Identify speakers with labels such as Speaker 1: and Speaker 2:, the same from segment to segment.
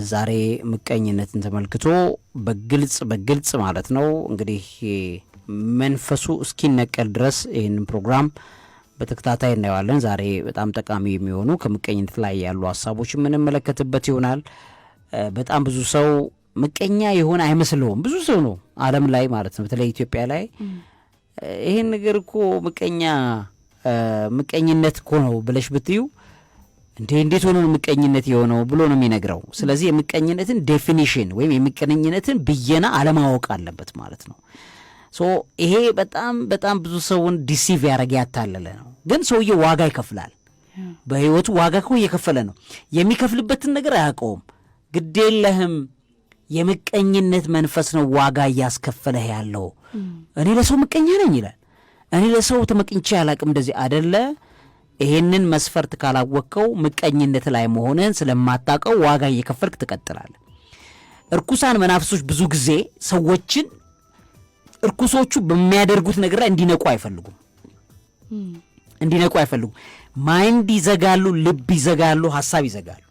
Speaker 1: ዛሬ ምቀኝነትን ተመልክቶ በግልጽ ማለት ነው እንግዲህ መንፈሱ እስኪነቀል ድረስ ይህንን ፕሮግራም በተከታታይ እናየዋለን። ዛሬ በጣም ጠቃሚ የሚሆኑ ከምቀኝነት ላይ ያሉ ሐሳቦች የምንመለከትበት ይሆናል። በጣም ብዙ ሰው ምቀኛ የሆነ አይመስለውም። ብዙ ሰው ነው ዓለም ላይ ማለት ነው በተለይ ኢትዮጵያ ላይ ይሄን ነገር እኮ ምቀኝነት እኮ ነው ብለሽ ብትዩ እንዴት ሆኖ ምቀኝነት የሆነው ብሎ ነው የሚነግረው። ስለዚህ የምቀኝነትን ዴፊኒሽን ወይም የምቀኝነትን ብየና አለማወቅ አለበት ማለት ነው። ይሄ በጣም ብዙ ሰውን ዲሲቭ ያደረገ ያታለለ ነው። ግን ሰውዬው ዋጋ ይከፍላል። በህይወቱ ዋጋ እኮ እየከፈለ ነው። የሚከፍልበትን ነገር አያውቀውም። ግዴለህም የምቀኝነት መንፈስ ነው ዋጋ እያስከፈለህ ያለው። እኔ ለሰው ምቀኛ ነኝ ይላል። እኔ ለሰው ተመቅኝቼ አላቅም እንደዚህ አደለ። ይሄንን መስፈርት ካላወቅከው ምቀኝነት ላይ መሆንን ስለማታውቀው ዋጋ እየከፈልክ ትቀጥላለህ። እርኩሳን መናፍሶች ብዙ ጊዜ ሰዎችን እርኩሶቹ በሚያደርጉት ነገር ላይ እንዲነቁ አይፈልጉም። ማይንድ ይዘጋሉ፣ ልብ ይዘጋሉ፣ ሐሳብ ይዘጋሉ።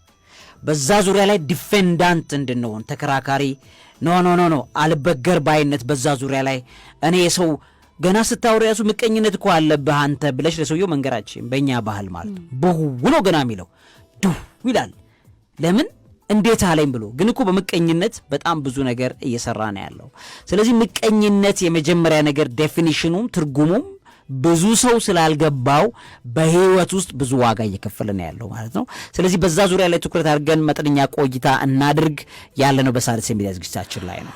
Speaker 1: በዛ ዙሪያ ላይ ዲፌንዳንት እንድንሆን ተከራካሪ ኖ አልበገር ባይነት በዛ ዙሪያ ላይ እኔ የሰው ገና ስታወሪ ያሱ ምቀኝነት እኮ አለብህ አንተ ብለሽ ለሰውየው መንገራችን በእኛ ባህል ማለት በሁሉ ገና የሚለው ዱ ይላል። ለምን እንዴት አለኝ ብሎ ግን እኮ በምቀኝነት በጣም ብዙ ነገር እየሰራ ነው ያለው። ስለዚህ ምቀኝነት የመጀመሪያ ነገር ዴፊኒሽኑም ትርጉሙም ብዙ ሰው ስላልገባው በህይወት ውስጥ ብዙ ዋጋ እየከፈለ ነው ያለው ማለት ነው። ስለዚህ በዛ ዙሪያ ላይ ትኩረት አድርገን መጠነኛ ቆይታ እናድርግ። ያለነው በሣድስ የሚዲያ ዝግጅታችን ላይ ነው።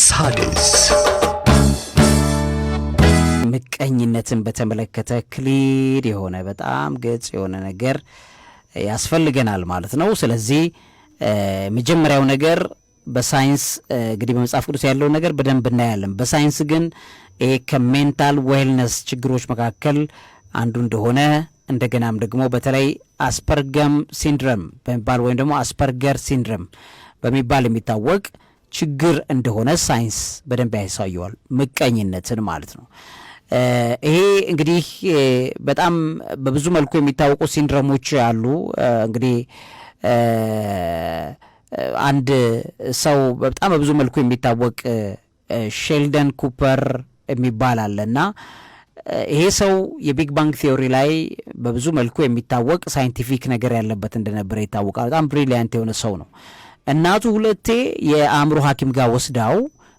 Speaker 1: ሣድስ ምቀኝነትን በተመለከተ ክሊር የሆነ በጣም ግልጽ የሆነ ነገር ያስፈልገናል ማለት ነው። ስለዚህ መጀመሪያው ነገር በሳይንስ እንግዲህ በመጽሐፍ ቅዱስ ያለው ነገር በደንብ እናያለን። በሳይንስ ግን ከሜንታል ዌልነስ ችግሮች መካከል አንዱ እንደሆነ እንደገናም ደግሞ በተለይ አስፐርገም ሲንድረም በሚባል ወይም ደግሞ አስፐርገር ሲንድረም በሚባል የሚታወቅ ችግር እንደሆነ ሳይንስ በደንብ ያሳየዋል። ምቀኝነትን ማለት ነው። ይሄ እንግዲህ በጣም በብዙ መልኩ የሚታወቁ ሲንድረሞች አሉ። እንግዲህ አንድ ሰው በጣም በብዙ መልኩ የሚታወቅ ሼልደን ኩፐር የሚባል አለና ይሄ ሰው የቢግ ባንግ ቲዮሪ ላይ በብዙ መልኩ የሚታወቅ ሳይንቲፊክ ነገር ያለበት እንደነበረ ይታወቃል። በጣም ብሪሊያንት የሆነ ሰው ነው። እናቱ ሁለቴ የአእምሮ ሐኪም ጋር ወስዳው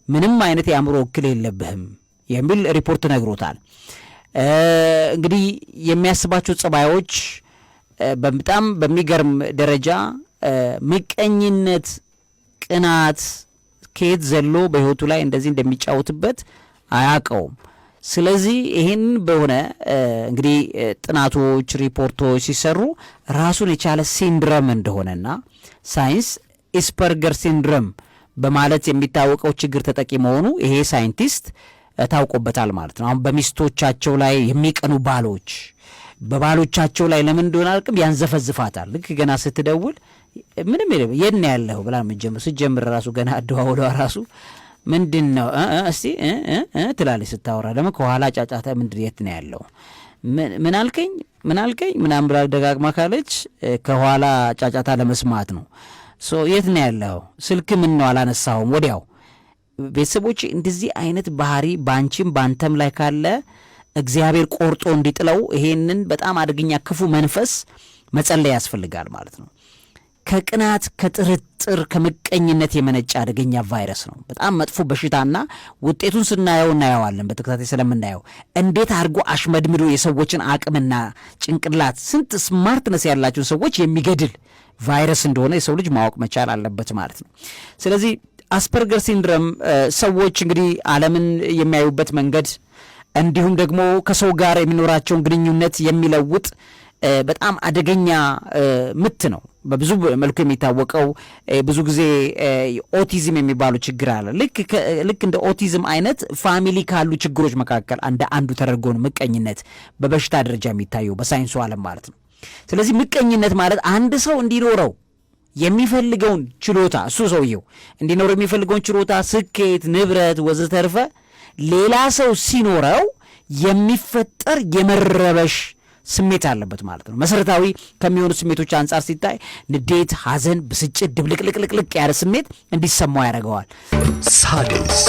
Speaker 1: ምንም አይነት የአእምሮ እክል የለብህም የሚል ሪፖርት ነግሮታል። እንግዲህ የሚያስባቸው ጸባዮች በጣም በሚገርም ደረጃ ምቀኝነት፣ ቅናት ከየት ዘሎ በህይወቱ ላይ እንደዚህ እንደሚጫወትበት አያውቀውም። ስለዚህ ይህን በሆነ እንግዲህ ጥናቶች ሪፖርቶች ሲሰሩ ራሱን የቻለ ሲንድረም እንደሆነና ሳይንስ አስፐርገር ሲንድረም በማለት የሚታወቀው ችግር ተጠቂ መሆኑ ይሄ ሳይንቲስት ታውቆበታል ማለት ነው። አሁን በሚስቶቻቸው ላይ የሚቀኑ ባሎች በባሎቻቸው ላይ ለምን እንደሆነ አልቅም ያንዘፈዝፋታል። ልክ ገና ስትደውል ምንም የለም የት ነው ያለው ብላ ስትጀምር ራሱ ገና አደዋውሏ ራሱ ምንድን ነው እስቲ ትላለች ስታወራ። ደግሞ ከኋላ ጫጫታ ምንድን የት ነው ያለው ምን አልከኝ ምናምን ብላ ደጋግማ ካለች ከኋላ ጫጫታ ለመስማት ነው። የት ነው ያለው ስልክ ምን ነው አላነሳውም ወዲያው። ቤተሰቦች እንደዚህ አይነት ባህሪ ባንቺም ባንተም ላይ ካለ እግዚአብሔር ቆርጦ እንዲጥለው ይሄንን በጣም አደገኛ ክፉ መንፈስ መጸለይ ያስፈልጋል ማለት ነው። ከቅናት ከጥርጥር ከምቀኝነት የመነጨ አደገኛ ቫይረስ ነው። በጣም መጥፎ በሽታና ውጤቱን ስናየው እናየዋለን። በተከታታይ ስለምናየው እንዴት አድርጎ አሽመድምዶ የሰዎችን አቅምና ጭንቅላት ስንት ስማርትነስ ያላቸውን ሰዎች የሚገድል ቫይረስ እንደሆነ የሰው ልጅ ማወቅ መቻል አለበት ማለት ነው። ስለዚህ አስፐርገር ሲንድረም ሰዎች እንግዲህ ዓለምን የሚያዩበት መንገድ እንዲሁም ደግሞ ከሰው ጋር የሚኖራቸውን ግንኙነት የሚለውጥ በጣም አደገኛ ምት ነው። በብዙ መልኩ የሚታወቀው ብዙ ጊዜ ኦቲዝም የሚባለው ችግር አለ። ልክ እንደ ኦቲዝም አይነት ፋሚሊ ካሉ ችግሮች መካከል አንዱ ተደርጎ ነው ምቀኝነት በበሽታ ደረጃ የሚታየው በሳይንሱ ዓለም ማለት ነው። ስለዚህ ምቀኝነት ማለት አንድ ሰው እንዲኖረው የሚፈልገውን ችሎታ እሱ ሰውየው እንዲኖረው የሚፈልገውን ችሎታ፣ ስኬት፣ ንብረት ወዘተርፈ ሌላ ሰው ሲኖረው የሚፈጠር የመረበሽ ስሜት አለበት ማለት ነው። መሰረታዊ ከሚሆኑ ስሜቶች አንጻር ሲታይ ንዴት፣ ሐዘን፣ ብስጭት፣ ድብልቅልቅልቅ ያለ ስሜት እንዲሰማው ያደርገዋል።
Speaker 2: ሳድስ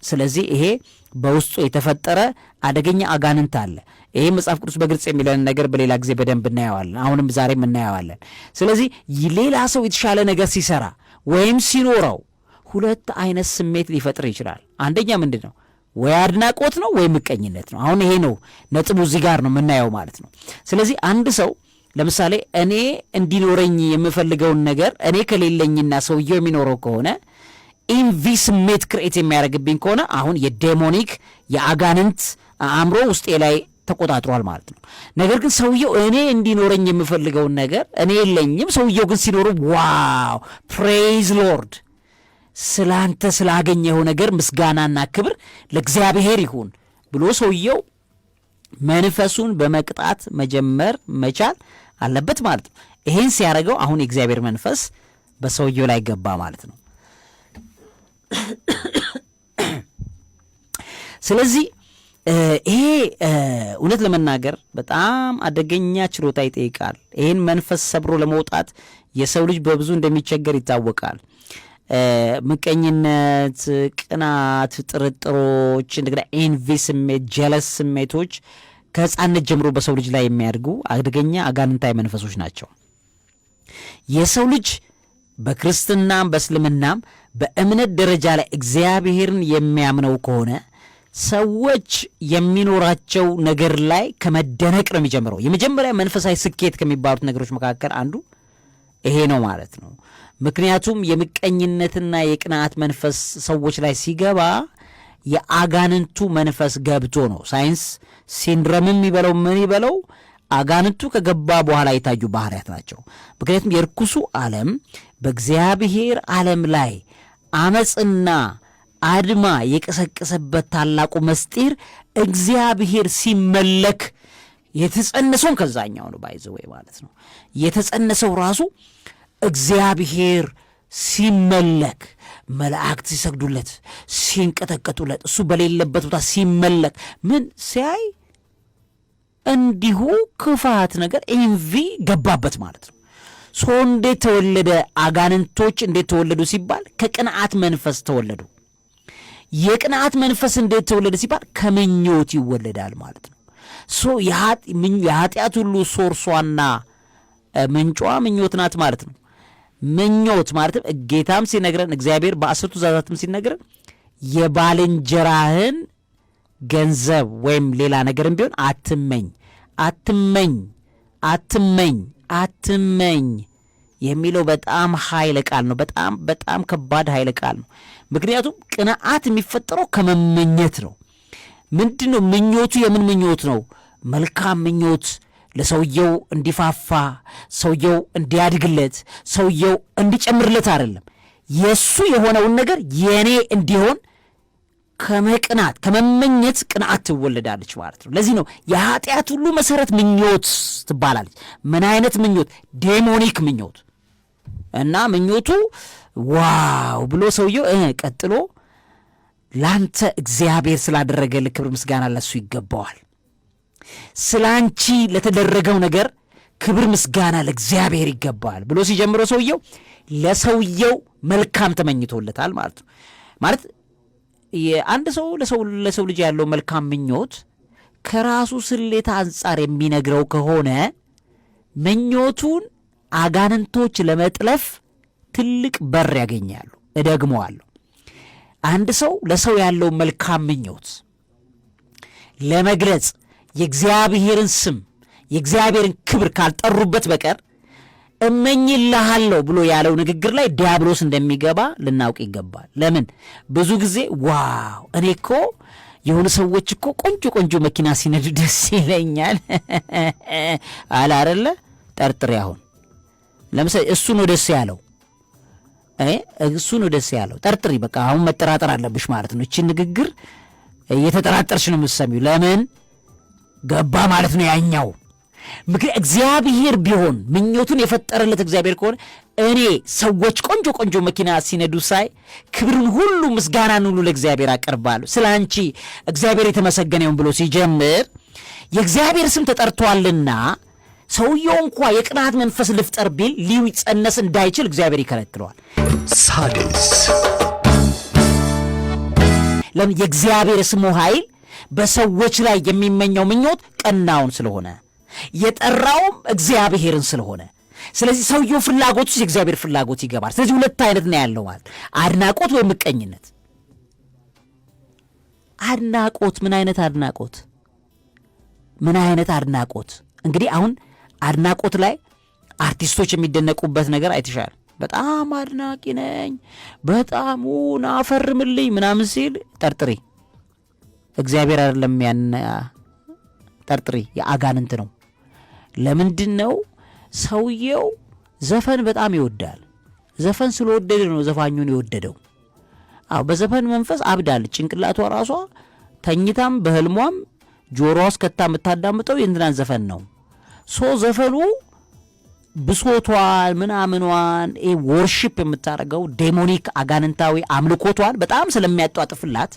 Speaker 1: ስለዚህ ይሄ በውስጡ የተፈጠረ አደገኛ አጋንንት አለ። ይሄ መጽሐፍ ቅዱስ በግልጽ የሚለን ነገር በሌላ ጊዜ በደንብ እናየዋለን። አሁንም ዛሬም እናየዋለን። ስለዚህ ሌላ ሰው የተሻለ ነገር ሲሰራ ወይም ሲኖረው ሁለት አይነት ስሜት ሊፈጥር ይችላል። አንደኛ ምንድን ነው? ወይ አድናቆት ነው ወይ ምቀኝነት ነው። አሁን ይሄ ነው ነጥቡ፣ እዚህ ጋር ነው የምናየው ማለት ነው። ስለዚህ አንድ ሰው ለምሳሌ እኔ እንዲኖረኝ የምፈልገውን ነገር እኔ ከሌለኝና ሰውየው የሚኖረው ከሆነ ኢንቪ ስሜት ክሬት የሚያደርግብኝ ከሆነ አሁን የዴሞኒክ የአጋንንት አእምሮ ውስጤ ላይ ተቆጣጥሯል ማለት ነው። ነገር ግን ሰውየው እኔ እንዲኖረኝ የምፈልገውን ነገር እኔ የለኝም፣ ሰውየው ግን ሲኖሩ ዋው ፕሬይዝ ሎርድ ስላንተ ስላገኘው ነገር ምስጋናና ክብር ለእግዚአብሔር ይሁን ብሎ ሰውየው መንፈሱን በመቅጣት መጀመር መቻል አለበት ማለት ነው። ይሄን ሲያደርገው አሁን የእግዚአብሔር መንፈስ በሰውየው ላይ ገባ ማለት ነው። ስለዚህ ይሄ እውነት ለመናገር በጣም አደገኛ ችሎታ ይጠይቃል። ይሄን መንፈስ ሰብሮ ለመውጣት የሰው ልጅ በብዙ እንደሚቸገር ይታወቃል። ምቀኝነት፣ ቅናት፣ ጥርጥሮች፣ እንደገና ኤንቪ ስሜት፣ ጀለስ ስሜቶች ከሕፃንነት ጀምሮ በሰው ልጅ ላይ የሚያድጉ አደገኛ አጋንንታዊ መንፈሶች ናቸው። የሰው ልጅ በክርስትናም በእስልምናም በእምነት ደረጃ ላይ እግዚአብሔርን የሚያምነው ከሆነ ሰዎች የሚኖራቸው ነገር ላይ ከመደነቅ ነው የሚጀምረው። የመጀመሪያ መንፈሳዊ ስኬት ከሚባሉት ነገሮች መካከል አንዱ ይሄ ነው ማለት ነው። ምክንያቱም የምቀኝነትና የቅናት መንፈስ ሰዎች ላይ ሲገባ የአጋንንቱ መንፈስ ገብቶ ነው። ሳይንስ ሲንድረምም ይበለው ምን ይበለው አጋንንቱ ከገባ በኋላ የታዩ ባህሪያት ናቸው። ምክንያቱም የርኩሱ ዓለም በእግዚአብሔር ዓለም ላይ አመፅና አድማ የቀሰቀሰበት ታላቁ መስጢር እግዚአብሔር ሲመለክ የተጸነሰውን ከዛኛው ነው ባይዘወይ ማለት ነው። የተጸነሰው ራሱ እግዚአብሔር ሲመለክ መላእክት ሲሰግዱለት ሲንቀጠቀጡለት እሱ በሌለበት ቦታ ሲመለክ ምን ሲያይ እንዲሁ ክፋት ነገር ኤንቪ ገባበት ማለት ነው። ሰው እንዴት ተወለደ? አጋንንቶች እንዴት ተወለዱ ሲባል ከቅንዓት መንፈስ ተወለዱ። የቅንዓት መንፈስ እንዴት ተወለደ ሲባል ከምኞት ይወለዳል ማለት ነው። የኃጢአት ሁሉ ሶርሷና ምንጯ ምኞት ናት ማለት ነው። ምኞት ማለትም ጌታም ሲነግረን እግዚአብሔር በ10ቱ ትእዛዛትም ሲነግረን የባልንጀራህን ገንዘብ ወይም ሌላ ነገርም ቢሆን አትመኝ አትመኝ አትመኝ አትመኝ የሚለው በጣም ኃይለ ቃል ነው። በጣም በጣም ከባድ ኃይለ ቃል ነው። ምክንያቱም ቅንዓት የሚፈጠረው ከመመኘት ነው። ምንድን ነው ምኞቱ? የምን ምኞት ነው? መልካም ምኞት ለሰውየው እንዲፋፋ፣ ሰውየው እንዲያድግለት፣ ሰውየው እንዲጨምርለት አይደለም። የሱ የሆነውን ነገር የኔ እንዲሆን ከመቅናት ከመመኘት ቅንዓት ትወለዳለች ማለት ነው። ለዚህ ነው የኃጢአት ሁሉ መሰረት ምኞት ትባላለች። ምን አይነት ምኞት? ዴሞኒክ ምኞት እና ምኞቱ ዋው ብሎ ሰውየው ቀጥሎ ላንተ እግዚአብሔር ስላደረገልህ ክብር ምስጋና ለሱ ይገባዋል፣ ስላንቺ ለተደረገው ነገር ክብር ምስጋና ለእግዚአብሔር ይገባዋል ብሎ ሲጀምረው ሰውየው ለሰውየው መልካም ተመኝቶለታል ማለት ነው። ማለት አንድ ሰው ለሰው ልጅ ያለው መልካም ምኞት ከራሱ ስሌት አንጻር የሚነግረው ከሆነ ምኞቱን አጋንንቶች ለመጥለፍ ትልቅ በር ያገኛሉ። እደግመዋለሁ። አንድ ሰው ለሰው ያለው መልካም ምኞት ለመግለጽ የእግዚአብሔርን ስም የእግዚአብሔርን ክብር ካልጠሩበት በቀር እመኝልሃለሁ ብሎ ያለው ንግግር ላይ ዲያብሎስ እንደሚገባ ልናውቅ ይገባል። ለምን? ብዙ ጊዜ ዋው እኔ እኮ የሆኑ ሰዎች እኮ ቆንጆ ቆንጆ መኪና ሲነዱ ደስ ይለኛል አለ አይደለ? ጠርጥሬ አሁን ለምሳሌ እሱ ነው ደስ ያለው እሱ ነው ደስ ያለው ጠርጥሪ። በቃ አሁን መጠራጠር አለብሽ ማለት ነው። እቺ ንግግር እየተጠራጠርሽ ነው የምትሰሚው። ለምን ገባ ማለት ነው ያኛው። እግዚአብሔር ቢሆን ምኞቱን የፈጠረለት እግዚአብሔር ከሆነ እኔ ሰዎች ቆንጆ ቆንጆ መኪና ሲነዱ ሳይ ክብርን ሁሉ ምስጋናን ሁሉ ለእግዚአብሔር አቀርባለሁ ስለ አንቺ እግዚአብሔር የተመሰገነ ይሁን ብሎ ሲጀምር የእግዚአብሔር ስም ተጠርቷልና ሰውየው እንኳ የቅናት መንፈስ ልፍጠር ቢል ሊጸነስ እንዳይችል እግዚአብሔር ይከለክለዋል።
Speaker 2: ሳድስ
Speaker 1: ለምን? የእግዚአብሔር ስሙ ኃይል በሰዎች ላይ የሚመኘው ምኞት ቀናውን ስለሆነ የጠራውም እግዚአብሔርን ስለሆነ ስለዚህ ሰውየው ፍላጎት ውስጥ የእግዚአብሔር ፍላጎት ይገባል። ስለዚህ ሁለት አይነት ነው ያለው ማለት አድናቆት ወይ ምቀኝነት። አድናቆት ምን አይነት አድናቆት? ምን አይነት አድናቆት? እንግዲህ አሁን አድናቆት ላይ አርቲስቶች የሚደነቁበት ነገር አይተሻል። በጣም አድናቂ ነኝ በጣም ናፈርምልኝ ምናምን ሲል ጠርጥሪ እግዚአብሔር አይደለም ያን ጠርጥሪ የአጋንንት ነው። ለምንድን ነው? ሰውየው ዘፈን በጣም ይወዳል። ዘፈን ስለወደደ ነው ዘፋኙን የወደደው። አዎ በዘፈን መንፈስ አብዳለች። ጭንቅላቷ ራሷ ተኝታም በህልሟም ጆሮዋ ውስጥ ከታ የምታዳምጠው የእንትናን ዘፈን ነው። ዘፈኑ ብሶቷን ምናምኗን ወርሺፕ የምታደርገው ዴሞኒክ አጋንንታዊ አምልኮቷን በጣም ስለሚያጧጥፍላት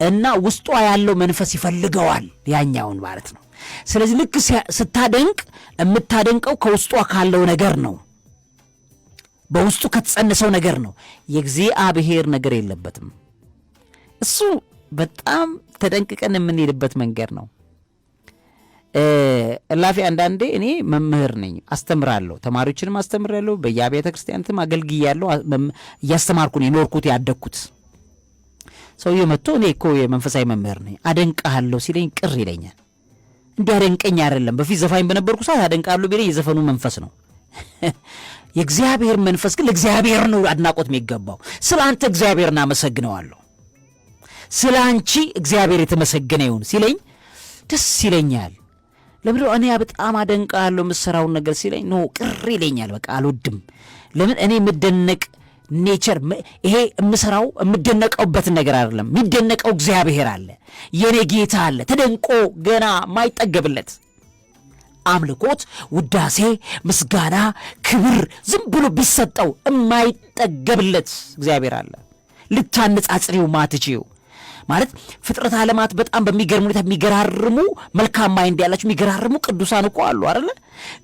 Speaker 1: እና ውስጧ ያለው መንፈስ ይፈልገዋል ያኛውን ማለት ነው። ስለዚህ ልክ ስታደንቅ የምታደንቀው ከውስጧ ካለው ነገር ነው፣ በውስጡ ከተጸነሰው ነገር ነው። የእግዚአብሔር ነገር የለበትም። እሱ በጣም ተጠንቅቀን የምንሄድበት መንገድ ነው። እላፊ አንዳንዴ እኔ መምህር ነኝ፣ አስተምራለሁ፣ ተማሪዎችንም አስተምራለሁ፣ በየአብያተ ክርስቲያናትም አገልግያለሁ፣ እያስተማርኩ ነው የኖርኩት ያደግኩት። ሰውዬው መጥቶ እኔ እኮ የመንፈሳዊ መምህር ነኝ አደንቃለሁ ሲለኝ ቅር ይለኛል። እንዲያደንቀኝ አይደለም፣ በፊት ዘፋኝ በነበርኩ ሰዓት አደንቃለሁ ቢለኝ የዘፈኑ መንፈስ ነው። የእግዚአብሔር መንፈስ ግን ለእግዚአብሔር ነው አድናቆት የሚገባው። ስለ አንተ እግዚአብሔርን አመሰግነዋለሁ፣ ስለ አንቺ እግዚአብሔር የተመሰገነ ይሁን ሲለኝ ደስ ይለኛል። ለምን? እኔ በጣም አደንቃለሁ የምሰራውን ነገር ሲለኝ ነው ቅር ይለኛል። በቃ አልወድም። ለምን? እኔ የምደነቅ ኔቸር ይሄ የምሰራው የምደነቀውበትን ነገር አይደለም። የሚደነቀው እግዚአብሔር አለ፣ የኔ ጌታ አለ፣ ተደንቆ ገና ማይጠገብለት አምልኮት፣ ውዳሴ፣ ምስጋና፣ ክብር ዝም ብሎ ቢሰጠው የማይጠገብለት እግዚአብሔር አለ። ልታነጻጽሪው ማትችው ማለት ፍጥረት ዓለማት በጣም በሚገርም ሁኔታ የሚገራርሙ መልካም ማይንድ ያላቸው የሚገራርሙ ቅዱሳን እኮ አሉ አይደል?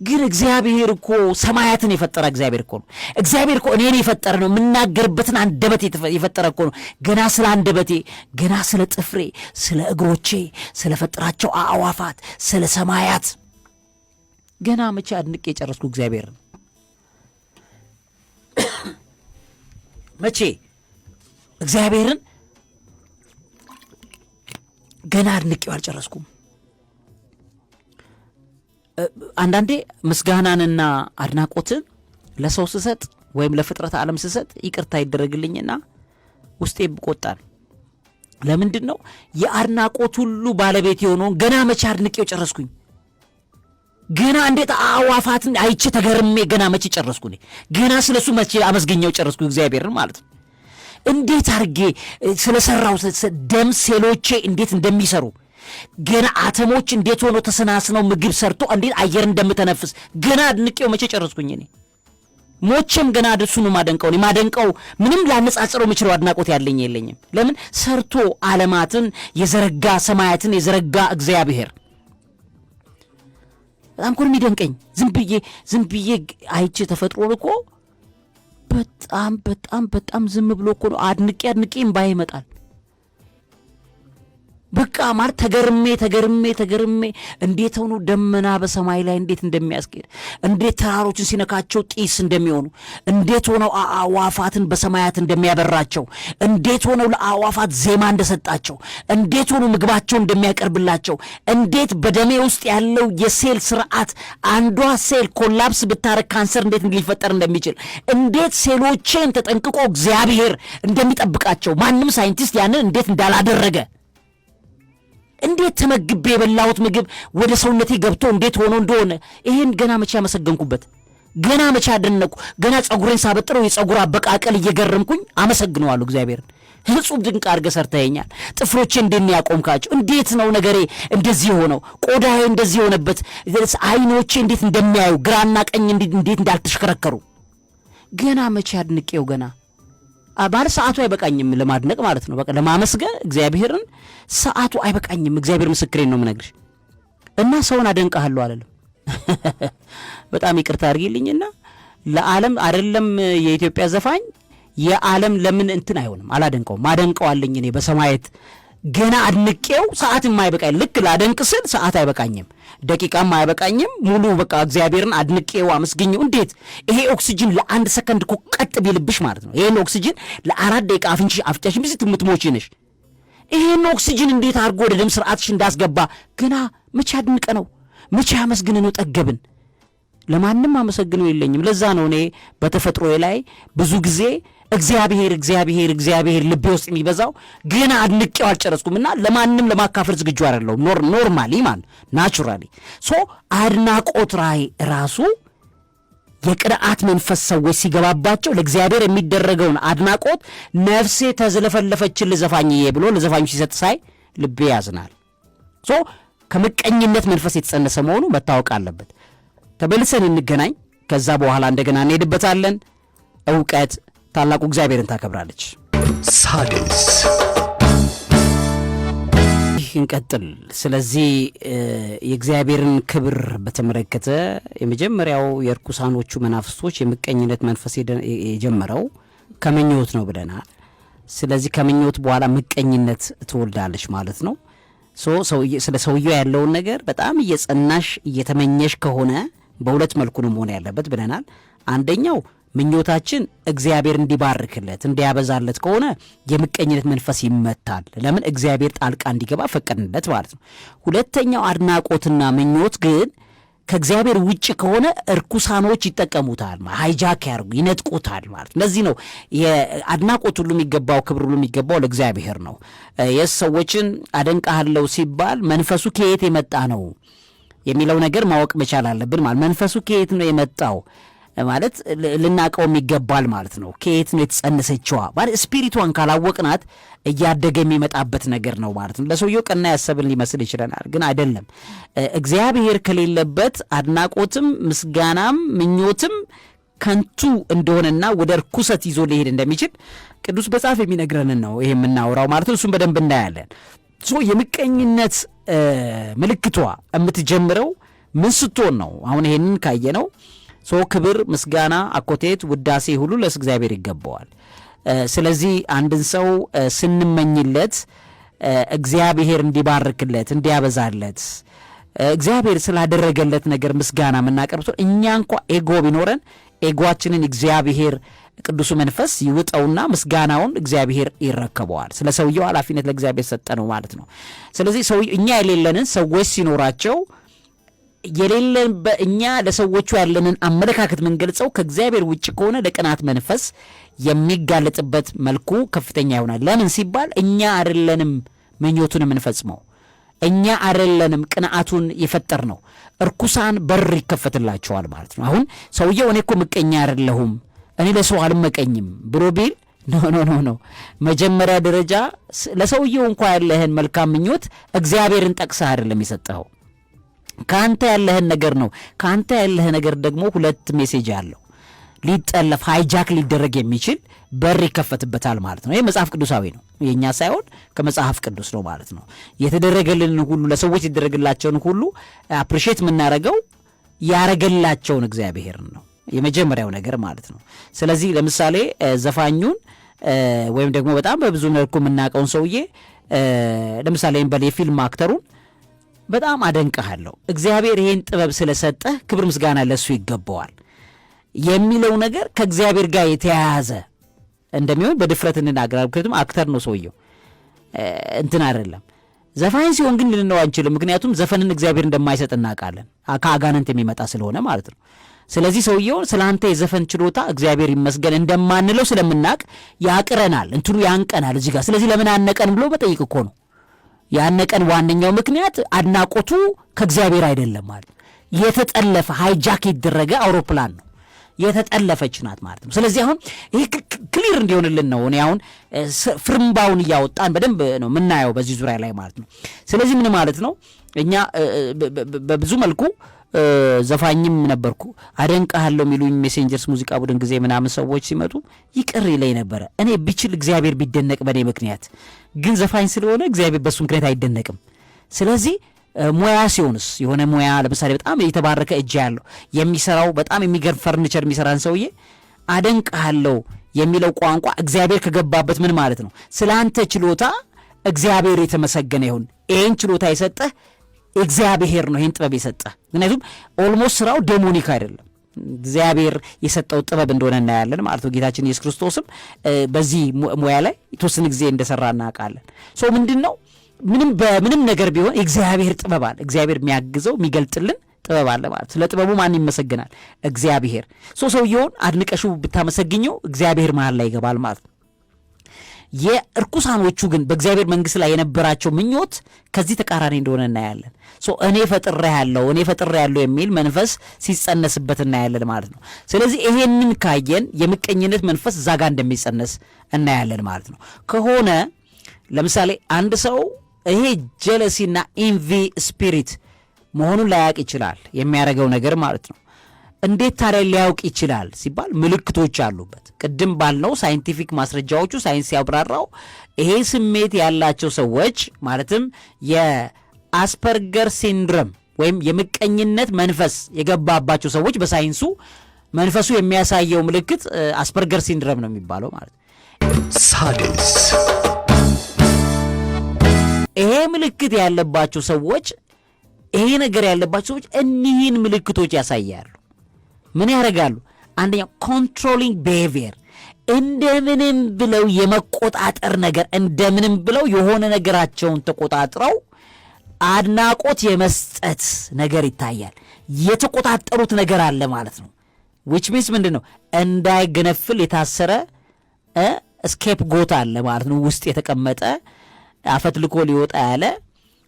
Speaker 1: ግን እግዚአብሔር እኮ ሰማያትን የፈጠረ እግዚአብሔር እኮ ነው። እግዚአብሔር እኮ እኔን የፈጠረ ነው። የምናገርበትን አንደበት የፈጠረ እኮ ነው። ገና ስለ አንደበቴ፣ ገና ስለ ጥፍሬ፣ ስለ እግሮቼ፣ ስለ ፈጠራቸው አዕዋፋት፣ ስለ ሰማያት ገና መቼ አድንቄ የጨረስኩ እግዚአብሔርን? መቼ እግዚአብሔርን ገና አድንቄው አልጨረስኩም። አንዳንዴ ምስጋናንና አድናቆትን ለሰው ስሰጥ ወይም ለፍጥረት ዓለም ስሰጥ ይቅርታ ይደረግልኝና ውስጤ ይቆጣል። ለምንድን ነው? የአድናቆት ሁሉ ባለቤት የሆነውን ገና መቼ አድንቄው ጨረስኩኝ? ገና እንዴት አዕዋፋትን አይቼ ተገርሜ ገና መቼ ጨረስኩኝ? ገና ስለሱ መቼ አመስገኛው ጨረስኩ እግዚአብሔርን ማለት ነው። እንዴት አርጌ ስለሰራው ደም ሴሎቼ እንዴት እንደሚሰሩ ገና አተሞች እንዴት ሆኖ ተሰናስነው ምግብ ሰርቶ እንዴት አየር እንደምተነፍስ ገና አድንቄው መቼ ጨረስኩኝ? እኔ ሞቼም ገና እሱን ማደንቀው ማደንቀው ምንም ላነጻጽረው የምችለው አድናቆት ያለኝ የለኝም። ለምን? ሰርቶ ዓለማትን የዘረጋ ሰማያትን የዘረጋ እግዚአብሔር በጣም እኮ የሚደንቀኝ። ዝም ብዬ አይቼ ተፈጥሮን እኮ በጣም ዝም ብሎ እኮ ነው አድንቄ እምባዬ ይመጣል። በቃ ማለት ተገርሜ እንዴት ሆኖ ደመና በሰማይ ላይ እንዴት እንደሚያስኬድ፣ እንዴት ተራሮችን ሲነካቸው ጢስ እንደሚሆኑ፣ እንዴት ሆነው አዕዋፋትን በሰማያት እንደሚያበራቸው፣ እንዴት ሆነው ለአዕዋፋት ዜማ እንደሰጣቸው፣ እንዴት ሆኖ ምግባቸውን እንደሚያቀርብላቸው፣ እንዴት በደሜ ውስጥ ያለው የሴል ስርዓት አንዷ ሴል ኮላፕስ ብታረግ ካንሰር እንዴት ሊፈጠር እንደሚችል፣ እንዴት ሴሎቼን ተጠንቅቆ እግዚአብሔር እንደሚጠብቃቸው ማንም ሳይንቲስት ያንን እንዴት እንዳላደረገ፣ እንዴት ተመግቤ የበላሁት ምግብ ወደ ሰውነቴ ገብቶ እንዴት ሆኖ እንደሆነ ይሄን ገና መቼ አመሰገንኩበት? ገና መቼ አደነቁ? ገና ጸጉሬን ሳበጥረው የጸጉር አበቃቀል እየገረምኩኝ አመሰግነዋለሁ እግዚአብሔርን። ፍጹም ድንቅ አድርገህ ሰርተኸኛል። ጥፍሮቼ እንዴት ነው ያቆምካቸው? እንዴት ነው ነገሬ እንደዚህ ሆነው? ቆዳዬ እንደዚህ ሆነበት? አይኖቼ እንዴት እንደሚያዩ ግራና ቀኝ እንዴት እንዳልተሽከረከሩ ገና መቼ አድንቄው ገና ባለ ሰዓቱ አይበቃኝም ለማድነቅ ማለት ነው። በቃ ለማመስገን እግዚአብሔርን ሰዓቱ አይበቃኝም። እግዚአብሔር ምስክሬን ነው የምነግርሽ። እና ሰውን አደንቃለሁ አላለም። በጣም ይቅርታ አድርጊልኝና ለዓለም አይደለም የኢትዮጵያ ዘፋኝ የዓለም ለምን እንትን አይሆንም? አላደንቀውም። አደንቀዋለኝ እኔ በሰማያት ገና አድንቄው ሰዓት የማይበቃኝ ልክ ላደንቅ ስል ሰዓት አይበቃኝም፣ ደቂቃም አይበቃኝም። ሙሉ በቃ እግዚአብሔርን አድንቄው አመስግኘው። እንዴት ይሄ ኦክሲጅን ለአንድ ሰከንድ እኮ ቀጥ ቢልብሽ ማለት ነው። ይሄን ኦክሲጅን ለ4 ደቂቃ አፍንጫሽን ብቻ ትምትሞቺ ነሽ። ይሄን ኦክሲጅን እንዴት አድርጎ ወደ ደም ስርዓትሽ እንዳስገባ ገና መቼ አድንቀ ነው? መቼ አመስግነ ነው ጠገብን? ለማንም አመሰግነው የለኝም። ለዛ ነው እኔ በተፈጥሮዬ ላይ ብዙ ጊዜ እግዚአብሔር እግዚአብሔር እግዚአብሔር ልቤ ውስጥ የሚበዛው ገና አድንቄው አልጨረስኩምና ለማንም ለማካፈል ዝግጁ አይደለሁም። ኖርማሊ ማለት ናቹራሊ አድናቆት ራሱ የቅንዓት መንፈስ ሰዎች ሲገባባቸው ለእግዚአብሔር የሚደረገውን አድናቆት ነፍሴ ተዝለፈለፈችን ለዘፋኝዬ ብሎ ለዘፋኙ ሲሰጥ ሳይ ልቤ ያዝናል። ከምቀኝነት መንፈስ የተጸነሰ መሆኑ መታወቅ አለበት። ተበልሰን እንገናኝ። ከዛ በኋላ እንደገና እንሄድበታለን። ዕውቀት ታላቁ እግዚአብሔርን ታከብራለች።
Speaker 2: ሣድስ
Speaker 1: እንቀጥል። ስለዚህ የእግዚአብሔርን ክብር በተመለከተ የመጀመሪያው የርኩሳኖቹ መናፍስቶች የምቀኝነት መንፈስ የጀመረው ከምኞት ነው ብለናል። ስለዚህ ከምኞት በኋላ ምቀኝነት ትወልዳለች ማለት ነው። ስለ ሰውየው ያለውን ነገር በጣም እየጸናሽ እየተመኘሽ ከሆነ በሁለት መልኩ ነው መሆን ያለበት ብለናል። አንደኛው ምኞታችን እግዚአብሔር እንዲባርክለት እንዲያበዛለት ከሆነ የምቀኝነት መንፈስ ይመታል። ለምን? እግዚአብሔር ጣልቃ እንዲገባ ፈቀድንለት ማለት ነው። ሁለተኛው አድናቆትና ምኞት ግን ከእግዚአብሔር ውጭ ከሆነ እርኩሳኖች ይጠቀሙታል፣ ሃይጃክ ያርጉ ይነጥቁታል ማለት ነው። ለዚህ ነው የአድናቆት ሁሉ የሚገባው ክብር ሁሉ የሚገባው ለእግዚአብሔር ነው። ሰዎችን አደንቃለሁ ሲባል መንፈሱ ከየት የመጣ ነው የሚለው ነገር ማወቅ መቻል አለብን። ማለት መንፈሱ ከየት ነው የመጣው ማለት ልናቀውም ይገባል ማለት ነው። ከየት ነው የተጸነሰችዋ ማለት ስፒሪቷን ካላወቅናት እያደገ የሚመጣበት ነገር ነው ማለት ነው። ለሰውየው ቀና ያሰብን ሊመስል ይችላል፣ ግን አይደለም። እግዚአብሔር ከሌለበት አድናቆትም ምስጋናም ምኞትም ከንቱ እንደሆነና ወደ ርኩሰት ይዞ ሊሄድ እንደሚችል ቅዱስ መጽሐፍ የሚነግረንን ነው ይሄ የምናወራው ማለት ነው። እሱም በደንብ እናያለን። የምቀኝነት ምልክቷ የምትጀምረው ምን ስትሆን ነው? አሁን ይሄንን ካየነው ክብር፣ ምስጋና፣ አኮቴት፣ ውዳሴ ሁሉ ለእግዚአብሔር ይገባዋል። ስለዚህ አንድን ሰው ስንመኝለት እግዚአብሔር እንዲባርክለት እንዲያበዛለት እግዚአብሔር ስላደረገለት ነገር ምስጋና የምናቀርብ እኛ እንኳ ኤጎ ቢኖረን ኤጓችንን እግዚአብሔር ቅዱሱ መንፈስ ይውጠውና ምስጋናውን እግዚአብሔር ይረከበዋል። ስለ ሰውየው ኃላፊነት ለእግዚአብሔር ሰጠ ነው ማለት ነው። ስለዚህ እኛ የሌለንን ሰዎች ሲኖራቸው የሌለን በእኛ ለሰዎቹ ያለንን አመለካከት መንገልጸው ከእግዚአብሔር ውጭ ከሆነ ለቅናት መንፈስ የሚጋለጥበት መልኩ ከፍተኛ ይሆናል። ለምን ሲባል እኛ አይደለንም ምኞቱን የምንፈጽመው፣ እኛ አይደለንም ቅንዓቱን የፈጠር ነው። እርኩሳን በር ይከፈትላቸዋል ማለት ነው። አሁን ሰውየው እኔ እኮ ምቀኛ አይደለሁም እኔ ለሰው አልመቀኝም ብሎ ቢል ኖ መጀመሪያ ደረጃ ለሰውየው እንኳ ያለህን መልካም ምኞት እግዚአብሔርን ጠቅሰህ አይደለም የሰጠኸው፣ ካንተ ያለህን ነገር ነው። ካንተ ያለህ ነገር ደግሞ ሁለት ሜሴጅ አለው። ሊጠለፍ ሃይጃክ ሊደረግ የሚችል በር ይከፈትበታል ማለት ነው። ይሄ መጽሐፍ ቅዱሳዊ ነው፣ የኛ ሳይሆን ከመጽሐፍ ቅዱስ ነው ማለት ነው። የተደረገልን ሁሉ ለሰዎች የተደረገላቸውን ሁሉ አፕሪሺየት የምናደርገው ያረገላቸውን እግዚአብሔርን ነው የመጀመሪያው ነገር ማለት ነው። ስለዚህ ለምሳሌ ዘፋኙን ወይም ደግሞ በጣም በብዙ መልኩ የምናውቀውን ሰውዬ ለምሳሌ የፊልም አክተሩን በጣም አደንቀሃለሁ፣ እግዚአብሔር ይሄን ጥበብ ስለሰጠህ ክብር ምስጋና ለሱ ይገባዋል የሚለው ነገር ከእግዚአብሔር ጋር የተያያዘ እንደሚሆን በድፍረት እንናገራለን። ምክንያቱም አክተር ነው ሰውየው እንትን አይደለም። ዘፋኝ ሲሆን ግን ልንለው አንችልም፣ ምክንያቱም ዘፈንን እግዚአብሔር እንደማይሰጥ እናውቃለን፣ ከአጋንንት የሚመጣ ስለሆነ ማለት ነው። ስለዚህ ሰውየው ስላንተ የዘፈን ችሎታ እግዚአብሔር ይመስገን እንደማንለው ስለምናቅ ያቅረናል፣ እንትኑ ያንቀናል እዚህ ጋር። ስለዚህ ለምን አነቀን ብሎ መጠይቅ እኮ ነው። ያነቀን ዋነኛው ምክንያት አድናቆቱ ከእግዚአብሔር አይደለም ማለት የተጠለፈ ሃይጃክ የተደረገ አውሮፕላን ነው። የተጠለፈች ናት ማለት ነው። ስለዚህ አሁን ይሄ ክሊር እንዲሆንልን ነው እኔ አሁን ፍርምባውን እያወጣን በደንብ ነው የምናየው በዚህ ዙሪያ ላይ ማለት ነው። ስለዚህ ምን ማለት ነው እኛ በብዙ መልኩ ዘፋኝም ነበርኩ አደንቃለሁ የሚሉኝ ሜሴንጀርስ ሙዚቃ ቡድን ጊዜ ምናምን ሰዎች ሲመጡ ይቅር ይለኝ ነበረ። እኔ ቢችል እግዚአብሔር ቢደነቅ በእኔ ምክንያት፣ ግን ዘፋኝ ስለሆነ እግዚአብሔር በሱ ምክንያት አይደነቅም። ስለዚህ ሙያ ሲሆንስ የሆነ ሙያ ለምሳሌ በጣም የተባረከ እጅ ያለው የሚሰራው በጣም የሚገርም ፈርኒቸር የሚሰራን ሰውዬ አደንቃለሁ የሚለው ቋንቋ እግዚአብሔር ከገባበት ምን ማለት ነው? ስለ አንተ ችሎታ እግዚአብሔር የተመሰገነ ይሁን። ይህን ችሎታ የሰጠህ እግዚአብሔር ነው፣ ይህን ጥበብ የሰጠህ። ምክንያቱም ኦልሞስት ስራው ዴሞኒክ አይደለም፣ እግዚአብሔር የሰጠው ጥበብ እንደሆነ እናያለን ማለት ነው። ጌታችን ኢየሱስ ክርስቶስም በዚህ ሙያ ላይ የተወሰነ ጊዜ እንደሰራ እናውቃለን። ሰው ምንድን ነው በምንም ነገር ቢሆን የእግዚአብሔር ጥበብ አለ፣ እግዚአብሔር የሚያግዘው የሚገልጥልን ጥበብ አለ ማለት። ስለ ጥበቡ ማን ይመሰግናል? እግዚአብሔር። ሰውየውን አድንቀሹ ብታመሰግኘው እግዚአብሔር መሀል ላይ ይገባል ማለት ነው። የእርኩሳኖቹ ግን በእግዚአብሔር መንግስት ላይ የነበራቸው ምኞት ከዚህ ተቃራኒ እንደሆነ እናያለን። እኔ ፈጥሬያለሁ የሚል መንፈስ ሲጸነስበት እናያለን ማለት ነው። ስለዚህ ይሄንን ካየን የምቀኝነት መንፈስ እዛ ጋር እንደሚጸነስ እናያለን ማለት ነው። ከሆነ ለምሳሌ አንድ ሰው ይሄ ጀለሲና ኢንቪ ስፒሪት መሆኑን ላያውቅ ይችላል፣ የሚያደርገው ነገር ማለት ነው። እንዴት ታዲያ ሊያውቅ ይችላል ሲባል ምልክቶች አሉበት። ቅድም ባልነው ሳይንቲፊክ ማስረጃዎቹ ሳይንስ ያብራራው ይሄ ስሜት ያላቸው ሰዎች ማለትም የአስፐርገር ሲንድሮም ወይም የምቀኝነት መንፈስ የገባባቸው ሰዎች በሳይንሱ መንፈሱ የሚያሳየው ምልክት አስፐርገር ሲንድሮም ነው የሚባለው ማለት ነው። ሳድስ ይሄ ምልክት ያለባቸው ሰዎች ይሄ ነገር ያለባቸው ሰዎች እኒህን ምልክቶች ያሳያሉ። ምን ያደርጋሉ? አንደኛው ኮንትሮሊንግ ቢሄቪየር፣ እንደምንም ብለው የመቆጣጠር ነገር፣ እንደምንም ብለው የሆነ ነገራቸውን ተቆጣጥረው አድናቆት የመስጠት ነገር ይታያል። የተቆጣጠሩት ነገር አለ ማለት ነው። ዊች ሚንስ ምንድን ነው? እንዳይገነፍል የታሰረ ስኬፕ ጎት አለ ማለት ነው። ውስጥ የተቀመጠ አፈትልኮ ሊወጣ ያለ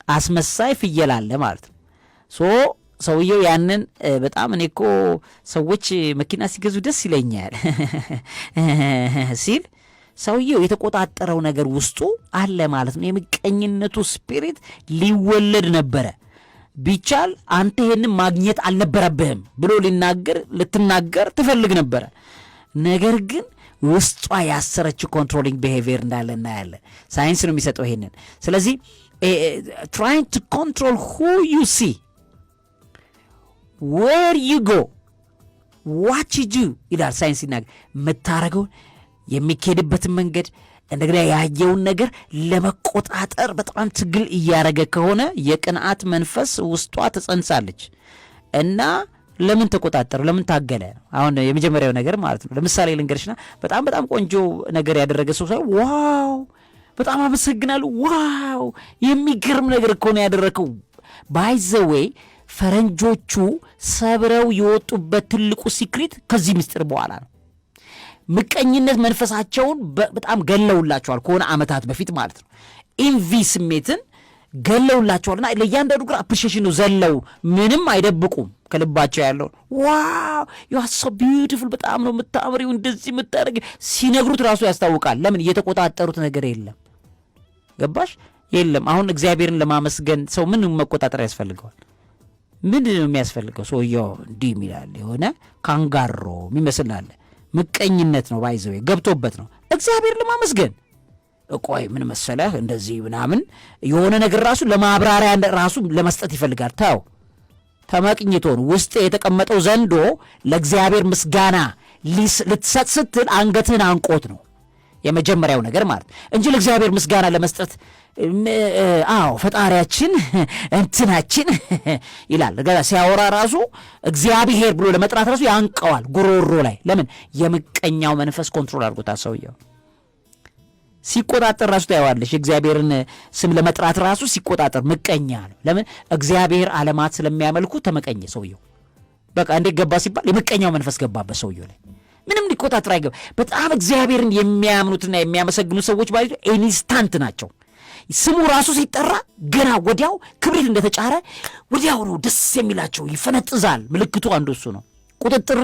Speaker 1: አስመሳይ ፍየል አለ ማለት ነው። ሰውየው ያንን በጣም እኔ እኮ ሰዎች መኪና ሲገዙ ደስ ይለኛል ሲል ሰውየው የተቆጣጠረው ነገር ውስጡ አለ ማለት ነው። የምቀኝነቱ ስፒሪት ሊወለድ ነበረ። ቢቻል አንተ ይሄንን ማግኘት አልነበረብህም ብሎ ልትናገር ትፈልግ ነበረ። ነገር ግን ውስጧ ያሰረችው ኮንትሮሊንግ ቢሄቪየር እንዳለ እናያለን። ሳይንስ ነው የሚሰጠው ይሄንን። ስለዚህ trying to control who you see, where you go, what you do ይላል ሳይንስ ይናገር። የምታረገውን የሚኬድበትን መንገድ እንደገና ያየውን ነገር ለመቆጣጠር በጣም ትግል እያረገ ከሆነ የቅንዓት መንፈስ ውስጧ ተጸንሳለች እና ለምን ተቆጣጠሩ? ለምን ታገለ? አሁን የመጀመሪያው ነገር ማለት ነው። ለምሳሌ ልንገርሽና በጣም ቆንጆ ነገር ያደረገ ሰው ሳይ ዋው በጣም አመሰግናለሁ፣ ዋው የሚገርም ነገር እኮ ነው ያደረከው። ባይ ዘ ዌይ ፈረንጆቹ ሰብረው የወጡበት ትልቁ ሲክሪት ከዚህ ምስጢር በኋላ ነው። ምቀኝነት መንፈሳቸውን በጣም ገለውላቸዋል ከሆነ ዓመታት በፊት ማለት ነው። ኢንቪ ስሜትን ገለውላቸዋልና ለእያንዳንዱ ግራ አፕሪሺዬሽን ነው ዘለው ምንም አይደብቁም ከልባቸው ያለው ዋው ዩ አር ሶ ቢዩቲፉል በጣም ነው የምታምሪው እንደዚህ የምታደርግ ሲነግሩት ራሱ ያስታውቃል። ለምን እየተቆጣጠሩት ነገር የለም። ገባሽ? የለም። አሁን እግዚአብሔርን ለማመስገን ሰው ምን መቆጣጠር ያስፈልገዋል? ምንድን ነው የሚያስፈልገው? ሰውየው እንዲህ የሚላል የሆነ ካንጋሮ የሚመስል አለ። ምቀኝነት ነው ባይዘው ገብቶበት ነው እግዚአብሔር ለማመስገን እቆይ ምን መሰለህ እንደዚህ ምናምን የሆነ ነገር ራሱ ለማብራሪያ ራሱ ለመስጠት ይፈልጋል። ታው ተመቅኝቶ ነው ውስጥ የተቀመጠው ዘንዶ ለእግዚአብሔር ምስጋና ልትሰጥ ስትል አንገትህን አንቆት ነው የመጀመሪያው ነገር ማለት እንጂ ለእግዚአብሔር ምስጋና ለመስጠት ፈጣሪያችን እንትናችን ይላል። ገና ሲያወራ ራሱ እግዚአብሔር ብሎ ለመጥራት ራሱ ያንቀዋል ጉሮሮ ላይ። ለምን? የምቀኛው መንፈስ ኮንትሮል አድርጎታል ሰውየው። ሲቆጣጠር ራሱ ታያዋለሽ። እግዚአብሔርን ስም ለመጥራት ራሱ ሲቆጣጠር ምቀኛ ነው። ለምን? እግዚአብሔር ዓለማት ስለሚያመልኩ ተመቀኘ ሰውየው። በቃ እንዴት ገባ ሲባል የምቀኛው መንፈስ ገባበት ሰውየው ላይ። ምንም ሊቆጣጠር አይገባ። በጣም እግዚአብሔርን የሚያምኑትና የሚያመሰግኑ ሰዎች ማለት ኢንስታንት ናቸው። ስሙ ራሱ ሲጠራ ገና ወዲያው ክብሪት እንደተጫረ ወዲያው ነው ደስ የሚላቸው፣ ይፈነጥዛል። ምልክቱ አንዱ እሱ ነው። ቁጥጥር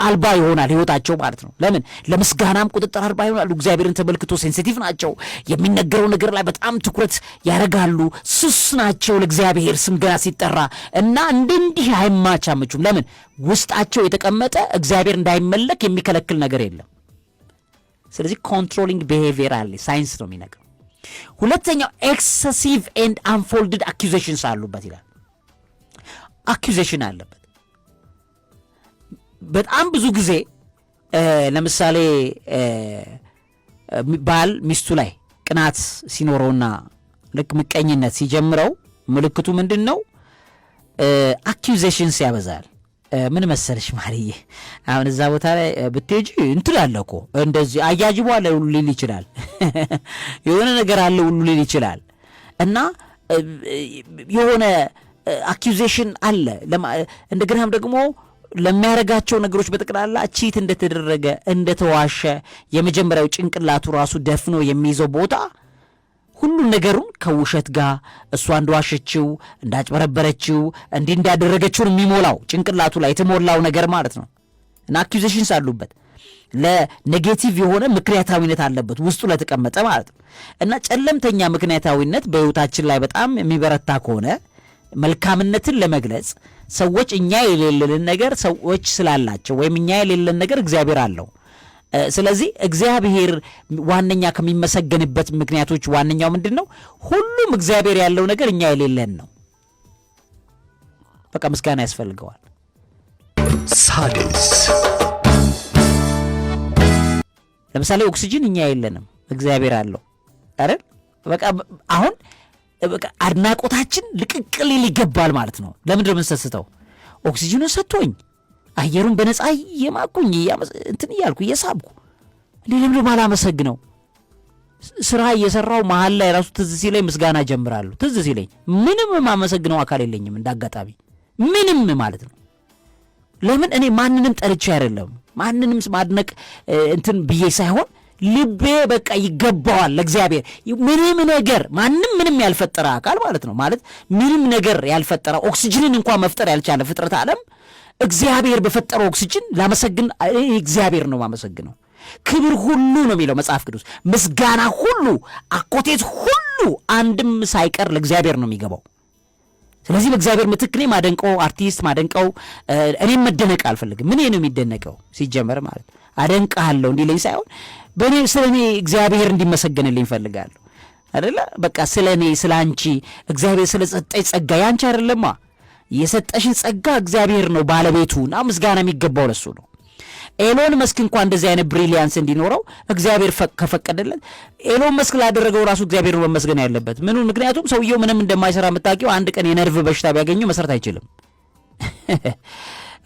Speaker 1: አልባ ይሆናል ህይወታቸው ማለት ነው። ለምን? ለምስጋናም ቁጥጥር አልባ ይሆናሉ። እግዚአብሔርን ተመልክቶ ሴንሲቲቭ ናቸው። የሚነገረው ነገር ላይ በጣም ትኩረት ያደርጋሉ። ስስ ናቸው ለእግዚአብሔር ስም ገና ሲጠራ እና እንዲህ አይማቻመቹም። ለምን? ውስጣቸው የተቀመጠ እግዚአብሔር እንዳይመለክ የሚከለክል ነገር የለም። ስለዚህ ኮንትሮሊንግ ቢሄቪየር አለ፣ ሳይንስ ነው የሚነግረው። ሁለተኛው ኤክሰሲቭ ኤንድ አንፎልድድ አኪዜሽንስ አሉበት ይላል። አኪዜሽን አለበት በጣም ብዙ ጊዜ። ለምሳሌ ባል ሚስቱ ላይ ቅናት ሲኖረውና ልክ ምቀኝነት ሲጀምረው ምልክቱ ምንድን ነው? አኪዜሽንስ ያበዛል። ምን መሰለሽ ማርዬ፣ አሁን እዛ ቦታ ላይ ብትሄጂ እንትን አለ እኮ እንደዚህ አያጅቦ አለ ሁሉ ሊል ይችላል የሆነ ነገር አለ ሁሉ ሊል ይችላል እና የሆነ አኪዜሽን አለ። እንደገናም ደግሞ ለሚያረጋቸው ነገሮች በጠቅላላ ቺት እንደተደረገ እንደተዋሸ የመጀመሪያው ጭንቅላቱ ራሱ ደፍኖ የሚይዘው ቦታ ሁሉ ነገሩን ከውሸት ጋር እሷ እንደዋሸችው እንዳጭበረበረችው እንዲህ እንዳደረገችውን የሚሞላው ጭንቅላቱ ላይ የተሞላው ነገር ማለት ነው። እና አኪዜሽንስ አሉበት። ለኔጌቲቭ የሆነ ምክንያታዊነት አለበት ውስጡ ለተቀመጠ ማለት ነው። እና ጨለምተኛ ምክንያታዊነት በህይወታችን ላይ በጣም የሚበረታ ከሆነ መልካምነትን ለመግለጽ ሰዎች እኛ የሌለንን ነገር ሰዎች ስላላቸው ወይም እኛ የሌለን ነገር እግዚአብሔር አለው። ስለዚህ እግዚአብሔር ዋነኛ ከሚመሰገንበት ምክንያቶች ዋነኛው ምንድን ነው? ሁሉም እግዚአብሔር ያለው ነገር እኛ የሌለን ነው። በቃ ምስጋና ያስፈልገዋል። ሳድስ ለምሳሌ ኦክሲጅን እኛ የለንም፣ እግዚአብሔር አለው አይደል? በቃ አሁን በቃ አድናቆታችን ልቅቅል ይገባል ማለት ነው። ለምንድን ነው የምንሰስተው? ኦክሲጅኑን ሰጥቶኝ አየሩን በነፃ የማቁኝ እንትን እያልኩ እየሳብኩ ለምንድን ነው አላመሰግነው? ስራ እየሰራው መሀል ላይ ራሱ ትዝ ሲለኝ ምስጋና ጀምራለሁ። ትዝ ሲለኝ ምንም የማመሰግነው አካል የለኝም እንዳጋጣሚ ምንም ማለት ነው። ለምን? እኔ ማንንም ጠልቼ አይደለም፣ ማንንም ማድነቅ እንትን ብዬ ሳይሆን ልቤ በቃ ይገባዋል ለእግዚአብሔር። ምንም ነገር ማንም ምንም ያልፈጠረ አካል ማለት ነው። ማለት ምንም ነገር ያልፈጠረ ኦክሲጅንን እንኳን መፍጠር ያልቻለ ፍጥረት ዓለም እግዚአብሔር በፈጠረው ኦክሲጅን ላመሰግን እግዚአብሔር ነው ማመሰግነው። ክብር ሁሉ ነው የሚለው መጽሐፍ ቅዱስ። ምስጋና ሁሉ አኮቴት ሁሉ አንድም ሳይቀር ለእግዚአብሔር ነው የሚገባው። ስለዚህ በእግዚአብሔር ምትክ እኔ ማደንቀው አርቲስት ማደንቀው እኔም መደነቅ አልፈልግም። ምን ነው የሚደነቀው ሲጀመር ማለት አደንቃለሁ እንዲለኝ ሳይሆን በእኔ ስለኔ እግዚአብሔር እንዲመሰገንልኝ እፈልጋለሁ አይደለ? በቃ ስለኔ ስላንቺ እግዚአብሔር ስለሰጠኝ ጸጋ ያንቺ አይደለማ። የሰጠሽን ጸጋ እግዚአብሔር ነው ባለቤቱና ምስጋና የሚገባው ለሱ ነው። ኤሎን መስክ እንኳን እንደዚህ አይነት ብሪሊያንስ እንዲኖረው እግዚአብሔር ከፈቀደለት ኤሎን መስክ ላደረገው ራሱ እግዚአብሔር ነው መመስገን ያለበት። ምክንያቱም ሰውየው ምንም እንደማይሰራ የምታውቂው አንድ ቀን የነርቭ በሽታ ቢያገኘው መስራት አይችልም